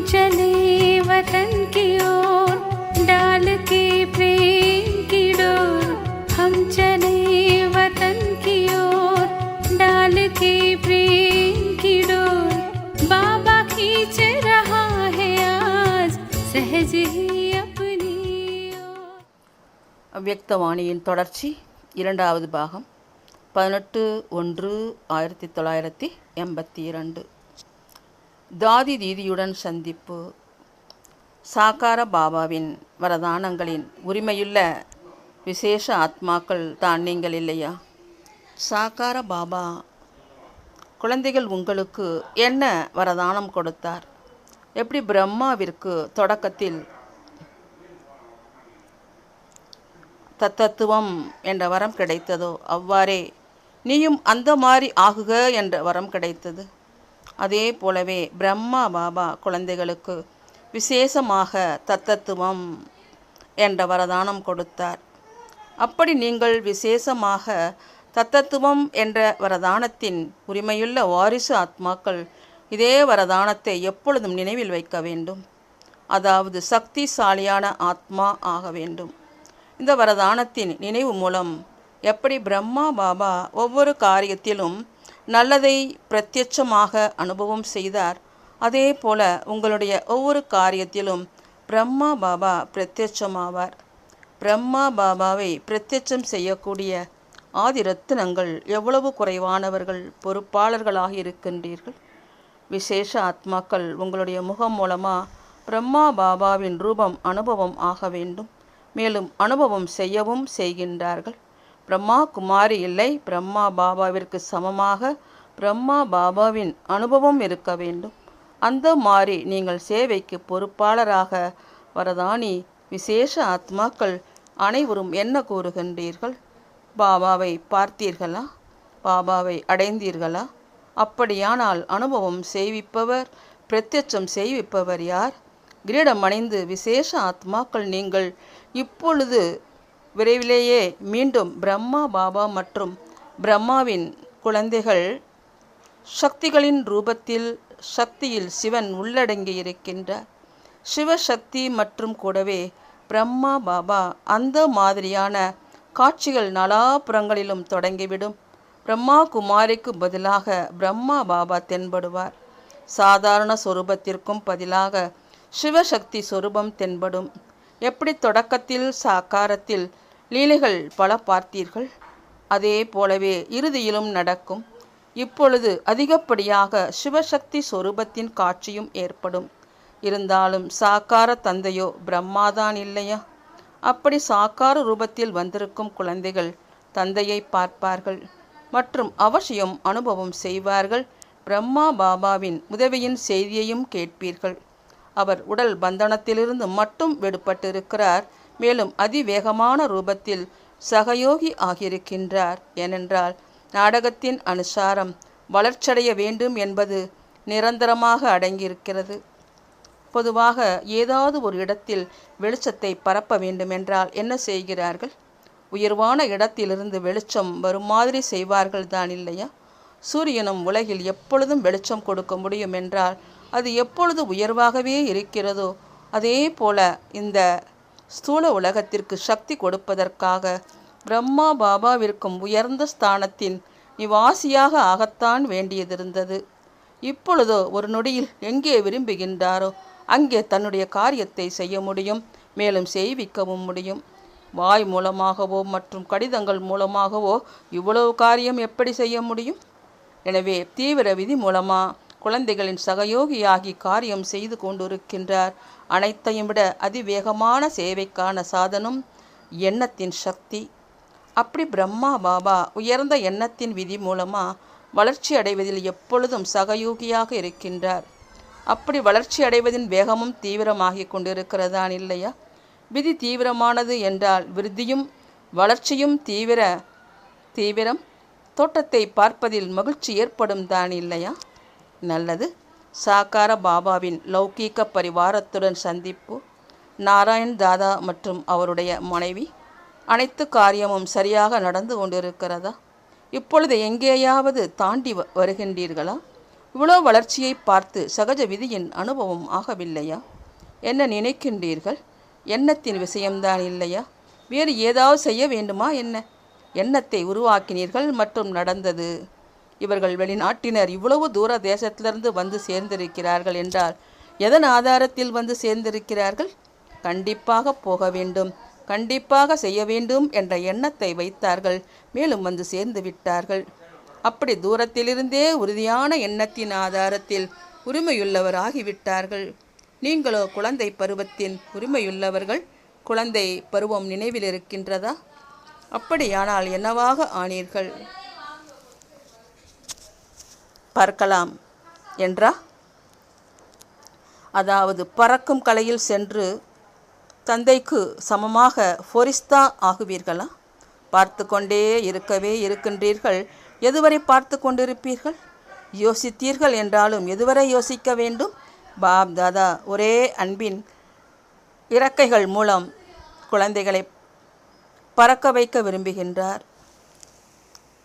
चले वतन की ओर डाल के प्रेम की डोर। हम चले वतन की ओर डाल के प्रेम की डोर। बाबा खींच रहा है आज सहज ही अपनी ओर। அவ்யக்தவாணியின் தொடர்ச்சி இரண்டாவது பாகம் 18/1/1982. தாதி தீதியுடன் சந்திப்பு. சாக்கார பாபாவின் வரதானங்களின் உரிமையுள்ள விசேஷ ஆத்மாக்கள் தான் நீங்கள் இல்லையா? சாக்கார பாபா, குழந்தைகள் உங்களுக்கு என்ன வரதானம் கொடுத்தார்? எப்படி பிரம்மாவிற்கு தொடக்கத்தில் தத்தத்துவம் என்ற வரம் கிடைத்ததோ அவ்வாறே நீயும் அந்த மாதிரி ஆகுக என்ற வரம் கிடைத்தது. அதே போலவே பிரம்மா பாபா குழந்தைகளுக்கு விசேஷமாக தத்தத்துவம் என்ற வரதானம் கொடுத்தார். அப்படி நீங்கள் விசேஷமாக தத்தத்துவம் என்ற வரதானத்தின் உரிமையுள்ள வாரிசு ஆத்மாக்கள் இதே வரதானத்தை எப்பொழுதும் நினைவில் வைக்க வேண்டும். அதாவது சக்திசாலியான ஆத்மா ஆக வேண்டும். இந்த வரதானத்தின் நினைவு மூலம் எப்படி பிரம்மா பாபா ஒவ்வொரு காரியத்திலும் நல்லதை பிரத்யட்சமாக அனுபவம் செய்தார், அதே போல உங்களுடைய ஒவ்வொரு காரியத்திலும் பிரம்மா பாபா பிரத்யட்சமாவார். பிரம்மா பாபாவை பிரத்யட்சம் செய்யக்கூடிய ஆதிரத்தினங்கள் எவ்வளவு குறைவானவர்கள், பொறுப்பாளர்களாக இருக்கின்றீர்கள். விசேஷ ஆத்மாக்கள் உங்களுடைய முகம் மூலமாக பிரம்மா பாபாவின் ரூபம் அனுபவம் ஆக வேண்டும். மேலும் அனுபவம் செய்யவும் செய்கின்றார்கள். பிரம்மா குமாரி இல்லை, பிரம்மா பாபாவிற்கு சமமாக பிரம்மா பாபாவின் அனுபவம் இருக்க வேண்டும். அந்த மாதிரி நீங்கள் சேவைக்கு பொறுப்பாளராக வரதானி விசேஷ ஆத்மாக்கள் அனைவரும் என்ன கூறுகின்றீர்கள்? பாபாவை பார்த்தீர்களா? பாபாவை அடைந்தீர்களா? அப்படியானால் அனுபவம் செய்விப்பவர், பிரத்யட்சம் செய்விப்பவர் யார்? கிரீடம் அணிந்து விசேஷ ஆத்மாக்கள் நீங்கள் இப்பொழுது விரைவிலேயே மீண்டும் பிரம்மா பாபா மற்றும் பிரம்மாவின் குழந்தைகள். சக்திகளின் ரூபத்தில் சக்தியில் சிவன் உள்ளடங்கி இருக்கின்றார். சிவசக்தி மற்றும் கூடவே பிரம்மா பாபா அந்த மாதிரியான காட்சிகள் நாலாபுறங்களிலும் தொடங்கிவிடும். பிரம்மா குமாரிக்கு பதிலாக பிரம்மா பாபா தென்படுவார். சாதாரண சொரூபத்திற்கும் பதிலாக சிவசக்தி சொரூபம் தென்படும். எப்படி தொடக்கத்தில் சாக்காரத்தில் லீலைகள் பல பார்த்தீர்கள், அதே போலவே இறுதியிலும் நடக்கும். இப்பொழுது அதிகப்படியாக சிவசக்தி சொரூபத்தின் காட்சியும் ஏற்படும். இருந்தாலும் சாக்கார தந்தையோ பிரம்மாதான் இல்லையா? அப்படி சாக்கார ரூபத்தில் வந்திருக்கும் குழந்தைகள் தந்தையை பார்ப்பார்கள் மற்றும் அவசியம் அனுபவம் செய்வார்கள். பிரம்மா பாபாவின் உதவியின் செய்தியையும் கேட்பீர்கள். அவர் உடல் பந்தனத்திலிருந்து மட்டும் விடுபட்டிருக்கிறார். மேலும் அதிவேகமான ரூபத்தில் சகயோகி ஆகியிருக்கின்றார். ஏனென்றால் நாடகத்தின் அனுசாரம் வளர்ச்சியடைய வேண்டும் என்பது நிரந்தரமாக அடங்கியிருக்கிறது. பொதுவாக ஏதாவது ஒரு இடத்தில் வெளிச்சத்தை பரப்ப வேண்டுமென்றால் என்ன செய்கிறார்கள்? உயர்வான இடத்திலிருந்து வெளிச்சம் வரும் மாதிரி செய்வார்கள் தான் இல்லையா? சூரியனும் உலகில் எப்பொழுதும் வெளிச்சம் கொடுக்க முடியும் என்றால் அது எப்பொழுது உயர்வாகவே இருக்கிறதோ அதே போல இந்த ஸ்தூல உலகத்திற்கு சக்தி கொடுப்பதற்காக பிரம்மா பாபாவிற்கும் உயர்ந்த ஸ்தானத்தின் நிவாசியாக ஆகத்தான் வேண்டியதிருந்தது. இப்பொழுதோ ஒரு நொடியில் எங்கே விரும்புகின்றாரோ அங்கே தன்னுடைய காரியத்தை செய்ய முடியும். மேலும் செய்விக்கவும் முடியும். வாய் மூலமாகவோ மற்றும் கடிதங்கள் மூலமாகவோ இவ்வளவு காரியம் எப்படி செய்ய முடியும்? எனவே தீவிர விதி மூலமாக குழந்தைகளின் சகயோகியாகி காரியம் செய்து கொண்டிருக்கின்றார். அனைத்தையும் விட அதிவேகமான சேவைக்கான சாதனம் எண்ணத்தின் சக்தி. அப்படி பிரம்மா பாபா உயர்ந்த எண்ணத்தின் விதி மூலமாக வளர்ச்சி அடைவதில் எப்பொழுதும் சகயோகியாக இருக்கின்றார். அப்படி வளர்ச்சி அடைவதின் வேகமும் தீவிரமாகி கொண்டிருக்கிறதான் இல்லையா? விதி தீவிரமானது என்றால் விருத்தியும் வளர்ச்சியும் தீவிரம் தோட்டத்தை பார்ப்பதில் மகிழ்ச்சி ஏற்படும் தான் இல்லையா? நல்லது. சாக்கார பாபாவின் லௌகீக பரிவாரத்துடன் சந்திப்பு. நாராயண் தாதா மற்றும் அவருடைய மனைவி அனைத்து காரியமும் சரியாக நடந்து கொண்டிருக்கிறதா? இப்பொழுது எங்கேயாவது தாண்டி வருகின்றீர்களா? இவ்வளோ வளர்ச்சியை பார்த்து சகஜ விதியின் அனுபவம் ஆகவில்லையா? என்ன நினைக்கின்றீர்கள்? எண்ணத்தின் விஷயம்தான் இல்லையா? வேறு ஏதாவது செய்ய வேண்டுமா என்ன? எண்ணத்தை உருவாக்கினீர்கள் மற்றும் நடந்தது. இவர்கள் வெளிநாட்டினர் இவ்வளவு தூர தேசத்திலிருந்து வந்து சேர்ந்திருக்கிறார்கள் என்றால் எதன் ஆதாரத்தில் வந்து சேர்ந்திருக்கிறார்கள்? கண்டிப்பாக போக வேண்டும், கண்டிப்பாக செய்ய வேண்டும் என்ற எண்ணத்தை வைத்தார்கள். மேலும் வந்து சேர்ந்து விட்டார்கள். அப்படி தூரத்திலிருந்தே உறுதியான எண்ணத்தின் ஆதாரத்தில் உரிமையுள்ளவராகிவிட்டார்கள். நீங்களோ குழந்தை பருவத்தின் உரிமையுள்ளவர்கள். குழந்தை பருவம் நினைவில் இருக்கின்றதா? அப்படியானால் என்னவாக ஆனீர்கள் பார்க்கலாம் என்றா? அதாவது பறக்கும் கலையில் சென்று தந்தைக்கு சமமாக ஃபோரிஸ்தா ஆகுவீர்களா? பார்த்து கொண்டே இருக்கவே இருக்கின்றீர்கள். எதுவரை பார்த்து கொண்டிருப்பீர்கள்? யோசித்தீர்கள் என்றாலும் எதுவரை யோசிக்க வேண்டும்? பாப் தாதா ஒரே அன்பின் இறக்கைகள் மூலம் குழந்தைகளை பறக்க வைக்க விரும்புகின்றார்.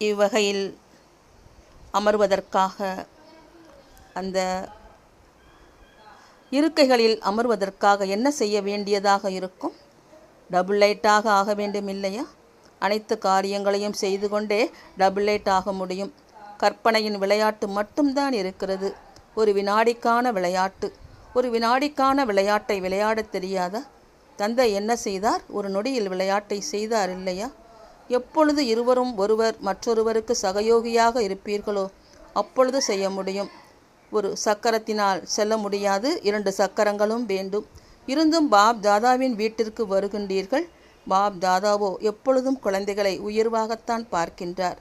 இவ்வகையில் அமர்வதற்காக அந்த இருக்கைகளில் அமர்வதற்காக என்ன செய்ய வேண்டியதாக இருக்கும்? டபுள் லைட்டாக ஆக வேண்டும் இல்லையா? அனைத்து காரியங்களையும் செய்து கொண்டே டபுள் லைட் ஆக முடியும். கற்பனையின் விளையாட்டு மட்டும்தான் இருக்கிறது. ஒரு வினாடிக்கான விளையாட்டு. ஒரு வினாடிக்கான விளையாட்டை விளையாடத் தெரியாதா? தந்தை என்ன செய்தார்? ஒரு நொடியில் விளையாட்டை செய்தார் இல்லையா? எப்பொழுது இருவரும் ஒருவர் மற்றொருவருக்கு சகயோகியாக இருப்பீர்களோ அப்பொழுது செய்ய முடியும். ஒரு சக்கரத்தினால் செல்ல முடியாது, 2 சக்கரங்களும் வேண்டும். இருந்தும் பாப் தாதாவின் வீட்டிற்கு வருகின்றீர்கள். பாப் தாதாவோ எப்பொழுதும் குழந்தைகளை உயர்வாகத்தான் பார்க்கின்றார்.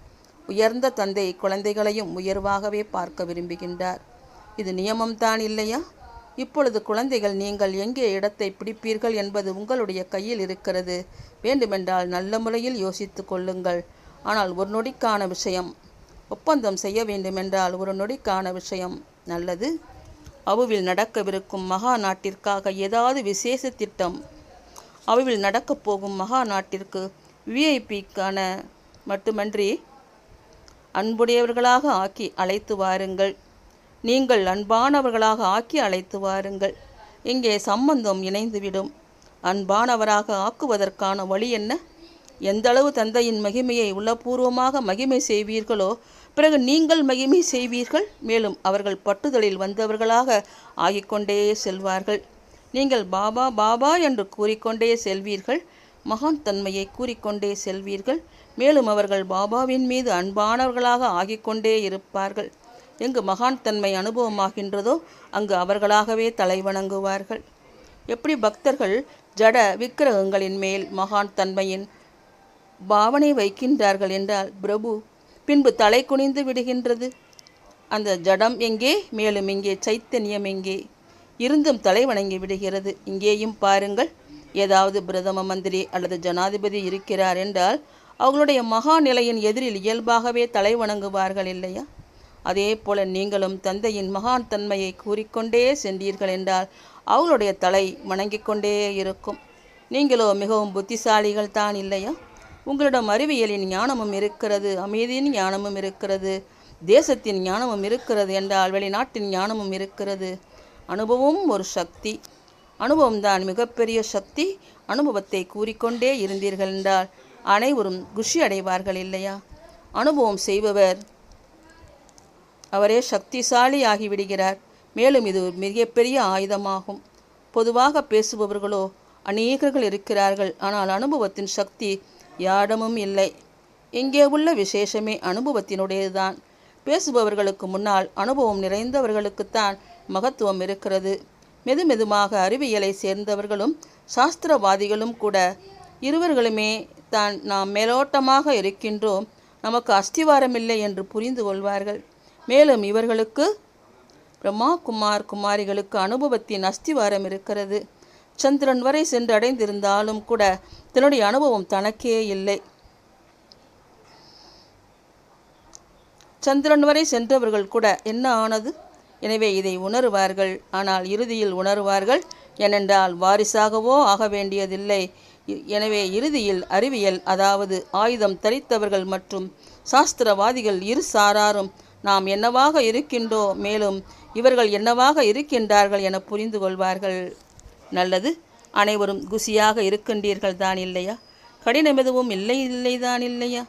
உயர்ந்த தந்தை குழந்தைகளையும் உயர்வாகவே பார்க்க விரும்புகின்றார். இது நியமம்தான் இல்லையா? இப்பொழுது குழந்தைகள் நீங்கள் எங்கே இடத்தை பிடிப்பீர்கள் என்பது உங்களுடைய கையில் இருக்கிறது. வேண்டுமென்றால் நல்ல முறையில் யோசித்து கொள்ளுங்கள். ஆனால் ஒரு நொடிக்கான விஷயம். ஒப்பந்தம் செய்ய வேண்டுமென்றால் ஒரு நொடிக்கான விஷயம். நல்லது. அவுவில் நடக்கவிருக்கும் மகா நாட்டிற்காக ஏதாவது விசேஷ திட்டம். அவுவில் நடக்கப் போகும் மகா நாட்டிற்கு விஐபிக்கான மட்டுமன்றி அன்புடையவர்களாக ஆக்கி அழைத்து வாருங்கள். நீங்கள் அன்பானவர்களாக ஆக்கி அழைத்து வாருங்கள். இங்கே சம்பந்தம் இணைந்துவிடும். அன்பானவராக ஆக்குவதற்கான வழி என்ன? எந்தளவு தந்தையின் மகிமையை உள்ளபூர்வமாக மகிமை செய்வீர்களோ பிறகு நீங்கள் மகிமை செய்வீர்கள். மேலும் அவர்கள் பட்டுதலில் வந்தவர்களாக ஆகிக்கொண்டே செல்வார்கள். நீங்கள் பாபா பாபா என்று கூறிக்கொண்டே செல்வீர்கள். மகான் தன்மையை கூறிக்கொண்டே செல்வீர்கள். மேலும் அவர்கள் பாபாவின் மீது அன்பானவர்களாக ஆகிக்கொண்டே இருப்பார்கள். எங்கு மகான் தன்மை அனுபவமாகின்றதோ அங்கு அவர்களாகவே தலை வணங்குவார்கள். எப்படி பக்தர்கள் ஜட விக்கிரகங்களின் மேல் மகான் தன்மையின் பாவனை வைக்கின்றார்கள் என்றால் பிரபு பின்பு தலை குனிந்து விடுகின்றது. அந்த ஜடம் எங்கே? மேலும் இங்கே சைத்தன்யம் எங்கே? இருந்தும் தலை வணங்கி விடுகிறது. இங்கேயும் பாருங்கள், ஏதாவது பிரதம மந்திரி அல்லது ஜனாதிபதி இருக்கிறார் என்றால் அவர்களுடைய மகா நிலையின் எதிரில் இயல்பாகவே தலை வணங்குவார்கள் இல்லையா? அதே போல நீங்களும் தந்தையின் மகான் தன்மையை கூறிக்கொண்டே சென்றீர்கள் என்றால் அவங்களுடைய தலை வணங்கிக் கொண்டே இருக்கும். நீங்களோ மிகவும் புத்திசாலிகள் தான் இல்லையா? உங்களிடம் அறிவியலின் ஞானமும் இருக்கிறது, அமைதியின் ஞானமும் இருக்கிறது, தேசத்தின் ஞானமும் இருக்கிறது என்றால் வெளிநாட்டின் ஞானமும் இருக்கிறது. அனுபவம் ஒரு சக்தி. அனுபவம்தான் மிகப்பெரிய சக்தி. அனுபவத்தை கூறிக்கொண்டே இருந்தீர்கள் என்றால் அனைவரும் குஷி அடைவார்கள் இல்லையா? அனுபவம் செய்பவர் அவரே சக்திசாலி ஆகிவிடுகிறார். மேலும் இது மிகப்பெரிய ஆயுதமாகும். பொதுவாக பேசுபவர்களோ அநேகர்கள் இருக்கிறார்கள். ஆனால் அனுபவத்தின் சக்தி யாரிடமும் இல்லை. இங்கே உள்ள விசேஷமே அனுபவத்தினுடையதுதான். பேசுபவர்களுக்கு முன்னால் அனுபவம் நிறைந்தவர்களுக்குத்தான் மகத்துவம் இருக்கிறது. மெதுமெதுமாக அறிவியலை சேர்ந்தவர்களும் சாஸ்திரவாதிகளும் கூட இருவர்களுமே தான் நாம் மேலோட்டமாக இருக்கின்றோம், நமக்கு அஸ்திவாரமில்லை என்று புரிந்து கொள்வார்கள். மேலும் இவர்களுக்கு பிரம்மா குமாரிகளுக்கு அனுபவத்தின் அஸ்திவாரம் இருக்கிறது. சந்திரன் வரை சென்று அடைந்திருந்தாலும் கூட தன்னுடைய அனுபவம் தனக்கே இல்லை. சந்திரன் வரை சென்றவர்கள் கூட என்ன ஆனது? எனவே இதை உணருவார்கள். ஆனால் இறுதியில் உணருவார்கள். ஏனென்றால் வாரிசாகவோ ஆக வேண்டியதில்லை. எனவே இறுதியில் அறிவியல், அதாவது ஆயுதம் தரித்தவர்கள் மற்றும் சாஸ்திரவாதிகள் இரு சாராரும் நாம் என்னவாக இருக்கின்றோம், மேலும் இவர்கள் என்னவாக இருக்கின்றார்கள் என புரிந்து கொள்வார்கள். நல்லது, அனைவரும் குசியாக இருக்கின்றீர்கள் தான் இல்லையா? கடினம் எதுவும் இல்லைதான் இல்லையா?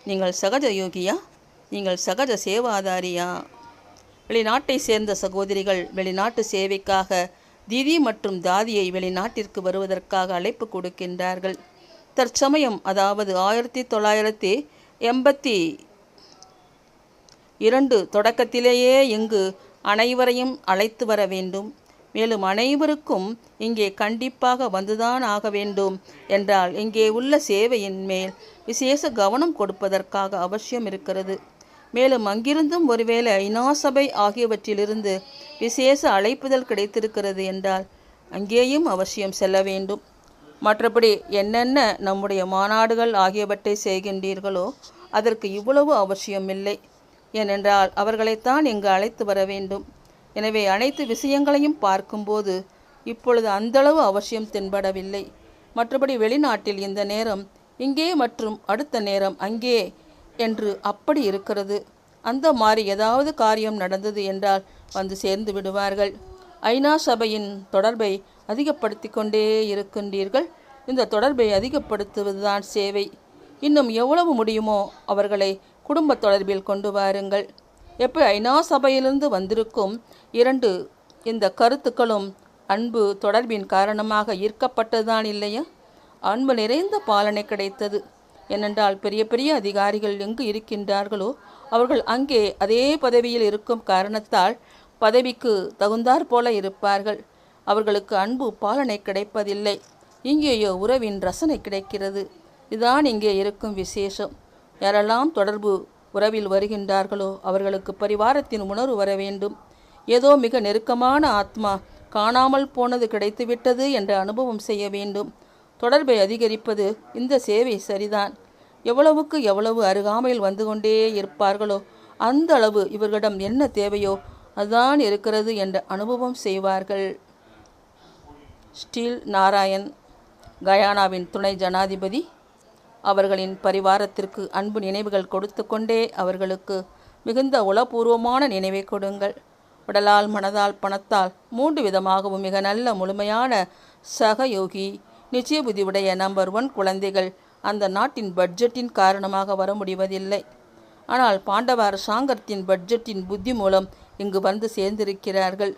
நீங்கள் சகஜ யோகியா? நீங்கள் சகஜ சேவாதாரியா? வெளிநாட்டை சேர்ந்த சகோதரிகள் வெளிநாட்டு சேவைக்காக தீதி மற்றும் தாதியை வெளிநாட்டிற்கு வருவதற்காக அழைப்பு கொடுக்கின்றார்கள். தற்சமயம், அதாவது 1982 தொடக்கத்திலேயே இங்கு அனைவரையும் அழைத்து வர வேண்டும். மேலும் அனைவருக்கும் இங்கே கண்டிப்பாக வந்துதான் ஆக வேண்டும் என்றால் இங்கே உள்ள சேவையின் மேல் விசேஷ கவனம் கொடுப்பதற்காக அவசியம் இருக்கிறது. மேலும் அங்கிருந்தும் ஒருவேளை ஐநா சபை ஆகியவற்றிலிருந்து விசேஷ அழைப்புதல் கிடைத்திருக்கிறது என்றால் அங்கேயும் அவசியம் செல்ல வேண்டும். மற்றபடி என்னென்ன நம்முடைய மாநாடுகள் ஆகியவற்றை செய்கின்றீர்களோ அதற்கு இவ்வளவு அவசியமில்லை. ஏனென்றால் அவர்களைத்தான் இங்கு அழைத்து வர வேண்டும். எனவே அனைத்து விஷயங்களையும் பார்க்கும்போது இப்பொழுது அந்தளவு அவசியம் தென்படவில்லை. மற்றபடி வெளிநாட்டில் இந்த நேரம் இங்கே மற்றும் அடுத்த நேரம் அங்கே என்று அப்படி இருக்கிறது. அந்த மாதிரி ஏதாவது காரியம் நடந்தது என்றால் வந்து சேர்ந்து விடுவார்கள். ஐநா சபையின் தொடர்பை அதிகப்படுத்தி கொண்டே இருக்கின்றீர்கள். இந்த தொடர்பை அதிகப்படுத்துவதுதான் சேவை. இன்னும் எவ்வளவு முடியுமோ அவர்களை குடும்ப தொடர்பில் கொண்டு வாருங்கள். எப்படி ஐநா சபையிலிருந்து வந்திருக்கும் 2 இந்த கருத்துக்களும் அன்பு தொடர்பின் காரணமாக ஈர்க்கப்பட்டதுதான் இல்லையா? அன்பு நிறைந்த பாலனை கிடைத்தது. ஏனென்றால் பெரிய பெரிய அதிகாரிகள் எங்கு இருக்கின்றார்களோ அவர்கள் அங்கே அதே பதவியில் இருக்கும் காரணத்தால் பதவிக்கு தகுந்தாற் போல இருப்பார்கள். அவர்களுக்கு அன்பு பாலனை கிடைப்பதில்லை. இங்கேயோ உறவின் ரசனை கிடைக்கிறது. இதுதான் இங்கே இருக்கும் விசேஷம். யாரெல்லாம் தொடர்பு உறவில் வருகின்றார்களோ அவர்களுக்கு பரிவாரத்தின் உணர்வு வர வேண்டும். ஏதோ மிக நெருக்கமான ஆத்மா காணாமல் போனது கிடைத்துவிட்டது என்ற அனுபவம் செய்ய வேண்டும். தொடர்பை அதிகரிப்பது இந்த சேவை சரிதான். எவ்வளவுக்கு எவ்வளவு அருகாமையில் வந்து கொண்டே இருப்பார்களோ அந்த அளவு இவர்களிடம் என்ன தேவையோ அதுதான் இருக்கிறது என்ற அனுபவம் செய்வார்கள். ஸ்டீல் நாராயண், கயானாவின் துணை ஜனாதிபதி. அவர்களின் பரிவாரத்திற்கு அன்பு நினைவுகள் கொடுத்து கொண்டே அவர்களுக்கு மிகுந்த உளப்பூர்வமான நினைவை கொடுங்கள். உடலால், மனதால், பணத்தால் 3 விதமாகவும் மிக நல்ல முழுமையான சகயோகி நிச்சய புத்தி உடைய நம்பர் 1 குழந்தைகள் அந்த நாட்டின் பட்ஜெட்டின் காரணமாக வர முடிவதில்லை. ஆனால் பாண்டவ அரசாங்கத்தின் பட்ஜெட்டின் புத்தி மூலம் இங்கு வந்து சேர்ந்திருக்கிறார்கள்.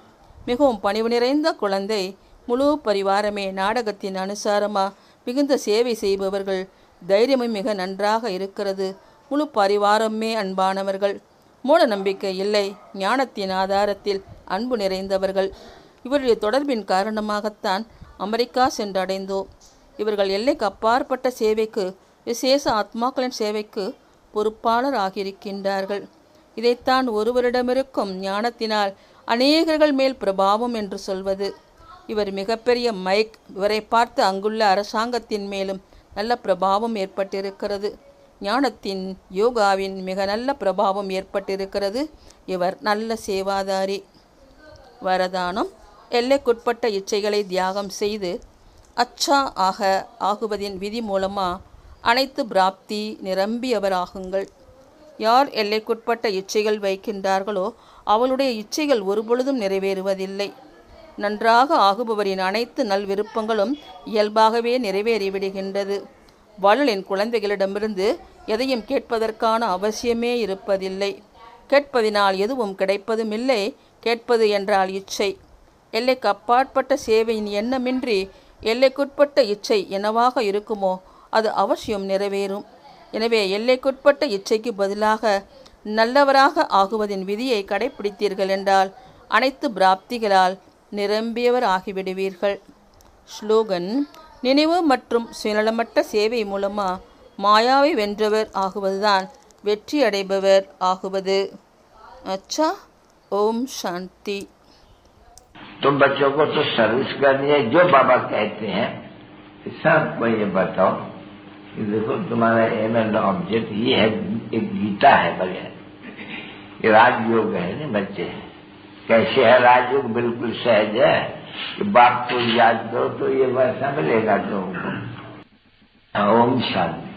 மிகவும் பணிவு நிறைந்த குழந்தை. முழு பரிவாரமே நாடகத்தின் அனுசாரமாக மிகுந்த சேவை செய்பவர்கள். தைரியமும் மிக நன்றாக இருக்கிறது. முழு பரிவாரமே அன்பானவர்கள். மூட நம்பிக்கை இல்லை. ஞானத்தின் ஆதாரத்தில் அன்பு நிறைந்தவர்கள். இவருடைய தொடர்பின் காரணமாகத்தான் அமெரிக்கா சென்றடைந்தோம். இவர்கள் எல்லைக்கு அப்பாற்பட்ட சேவைக்கு, விசேஷ ஆத்மாக்களின் சேவைக்கு பொறுப்பாளர் ஆகியிருக்கின்றார்கள். இதைத்தான் ஒருவரிடமிருக்கும் ஞானத்தினால் அநேகர்கள் மேல் பிரபாவம் என்று சொல்வது. இவர் மிகப்பெரிய மைக். இவரை பார்த்து அங்குள்ள அரசாங்கத்தின் மேலும் நல்ல பிரபாவம் ஏற்பட்டிருக்கிறது. ஞானத்தின், யோகாவின் மிக நல்ல பிரபாவம் ஏற்பட்டிருக்கிறது. இவர் நல்ல சேவாதாரி. வரதானம்: எல்லைக்குட்பட்ட இச்சைகளை தியாகம் செய்து அச்சா ஆகுவதின் விதி மூலமாக அனைத்து பிராப்தி நிரம்பியவராகுங்கள். யார் எல்லைக்குட்பட்ட இச்சைகள் வைக்கின்றார்களோ அவளுடைய இச்சைகள் ஒருபொழுதும் நிறைவேறுவதில்லை. நன்றாக ஆகுபவரின் அனைத்து நல் விருப்பங்களும் இயல்பாகவே நிறைவேறிவிடுகின்றது. வள்ளலின் குழந்தைகளிடமிருந்து எதையும் கேட்பதற்கான அவசியமே இருப்பதில்லை. கேட்பதினால் எதுவும் கிடைப்பதும் இல்லை. கேட்பது என்றால் இச்சை. எல்லைக்கு அப்பாற்பட்ட சேவையின் எண்ணமின்றி எல்லைக்குட்பட்ட இச்சை என்னவாக இருக்குமோ அது அவசியம் நிறைவேறும். எனவே எல்லைக்குட்பட்ட இச்சைக்கு பதிலாக நல்லவராக ஆகுவதின் விதியை கடைப்பிடித்தீர்கள் என்றால் அனைத்து பிராப்திகளால் நிரம்பியவர் ஆகிவிடுவீர்கள். ஸ்லோகன்: நினைவு மற்றும் சுயநலமற்ற சேவை மூலமாக மாயாவை வென்றவர் ஆகுவதுதான் வெற்றி அடைபவர் ஆகுவது. அச்சா. ஓம் சாந்தி. तुम बच्चों को तो सर्विस करनी है, जो बाबा कहते हैं सबको ये बताओ कि देखो तुम्हारा एम एंड ऑब्जेक्ट ये है, एक गीता है बगैर, ये राजयोग है ना बच्चे। कैसे है राजयोग? बिल्कुल सहज है कि बाप को याद करो तो ये वैसा मिलेगा तुमको। ओम शांति।